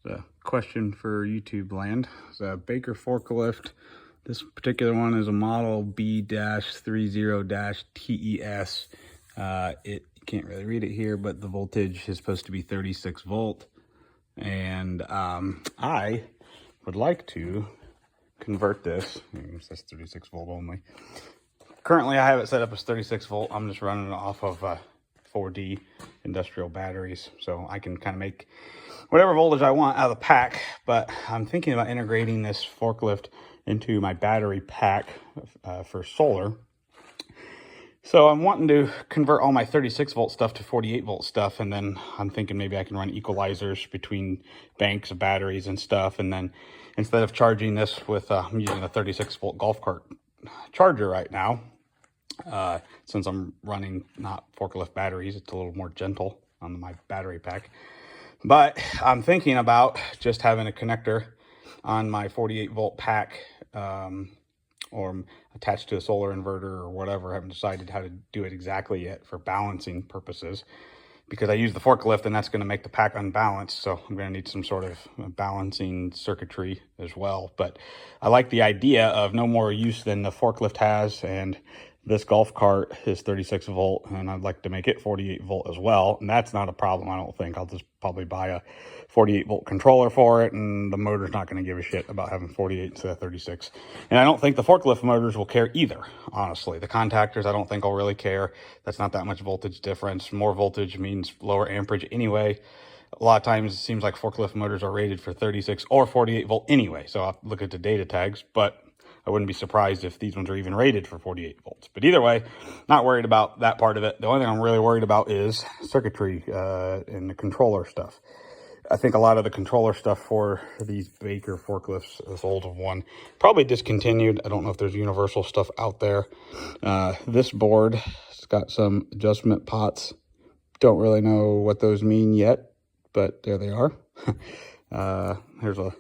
A question for YouTube land. It's a Baker forklift. This particular one is a model B-30-TES. It can't really read it here, but the voltage is supposed to be 36 volt. And I would like to convert this. It says 36 volt only. Currently, I have it set up as 36 volt. I'm just running it off of 4D industrial batteries, so I can kind of make whatever voltage I want out of the pack. But I'm thinking about integrating this forklift into my battery pack for solar. So I'm wanting to convert all my 36 volt stuff to 48 volt stuff, and then I'm thinking maybe I can run equalizers between banks of batteries and stuff, and then instead of charging this with I'm using a 36 volt golf cart charger right now, since I'm running not forklift batteries, it's a little more gentle on my battery pack. But I'm thinking about just having a connector on my 48 volt pack, or attached to a solar inverter or whatever. I haven't decided how to do it exactly yet for balancing purposes, because I use the forklift and that's going to make the pack unbalanced. So I'm going to need some sort of balancing circuitry as well. But I like the idea of no more use than the forklift has, and this golf cart is 36 volt, and I'd like to make it 48 volt as well. And that's not a problem, I don't think. I'll just probably buy a 48 volt controller for it, and the motor's not going to give a shit about having 48 instead of 36. And I don't think the forklift motors will care either, honestly. The contactors, I don't think will really care. That's not that much voltage difference. More voltage means lower amperage anyway. A lot of times it seems like forklift motors are rated for 36 or 48 volt anyway. So I'll look at the data tags, but I wouldn't be surprised if these ones are even rated for 48 volts. But either way, not worried about that part of it. The only thing I'm really worried about is circuitry and the controller stuff. I think a lot of the controller stuff for these Baker forklifts, this old one, probably discontinued. I don't know if there's universal stuff out there. This board has got some adjustment pots. Don't really know what those mean yet, but there they are. Here's a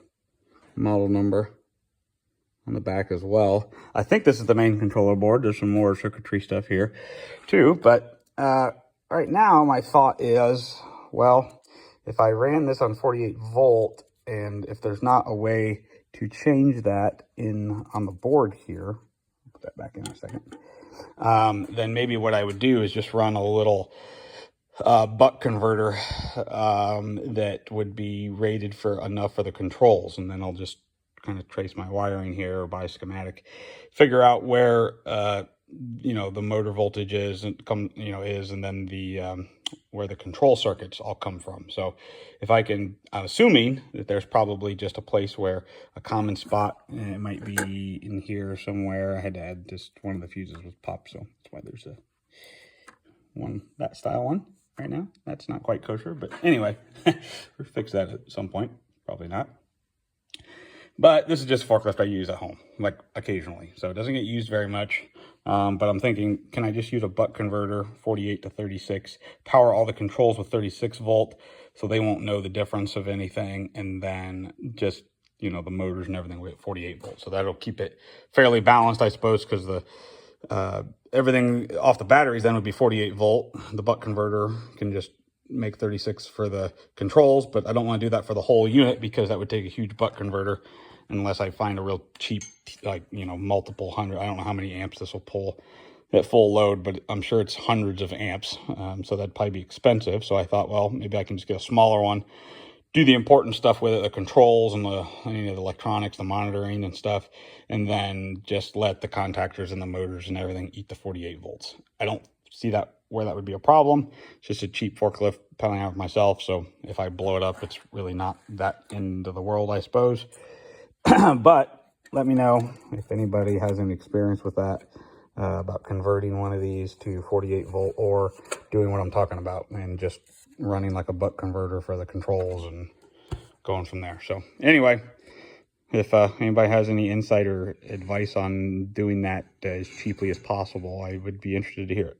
model number on the back as well. I think this is the main controller board. There's some more circuitry stuff here too, but right now my thought is, well, if I ran this on 48 volt, and if there's not a way to change that on the board here, put that back in a second, then maybe what I would do is just run a little buck converter that would be rated for enough for the controls, and then I'll just kind of trace my wiring here or by schematic, figure out where the motor voltage is and and then the where the control circuits all come from. So if I can, I'm assuming that there's probably just a place where a common spot, and it might be in here somewhere. I had to add just one of the fuses was popped, so that's why there's that style one right now. That's not quite kosher, but anyway, we'll fix that at some point. Probably not. But this is just a forklift I use at home, like occasionally. So it doesn't get used very much. But I'm thinking, can I just use a buck converter, 48 to 36, power all the controls with 36 volt so they won't know the difference of anything, and then just, the motors and everything with 48 volts. So that'll keep it fairly balanced, I suppose, because the everything off the batteries then would be 48 volt. The buck converter can just make 36 for the controls, but I don't want to do that for the whole unit because that would take a huge buck converter unless I find a real cheap, multiple hundred. I don't know how many amps this will pull at full load, but I'm sure it's hundreds of amps. So that'd probably be expensive. So I thought, well, maybe I can just get a smaller one, do the important stuff with it, the controls and the electronics, the monitoring and stuff, and then just let the contactors and the motors and everything eat the 48 volts. I don't see where that would be a problem. It's just a cheap forklift piling out of myself. So if I blow it up, it's really not that end of the world, I suppose. But let me know if anybody has any experience with that, about converting one of these to 48 volt or doing what I'm talking about and just running like a buck converter for the controls and going from there. So anyway, if anybody has any insider advice on doing that as cheaply as possible, I would be interested to hear it.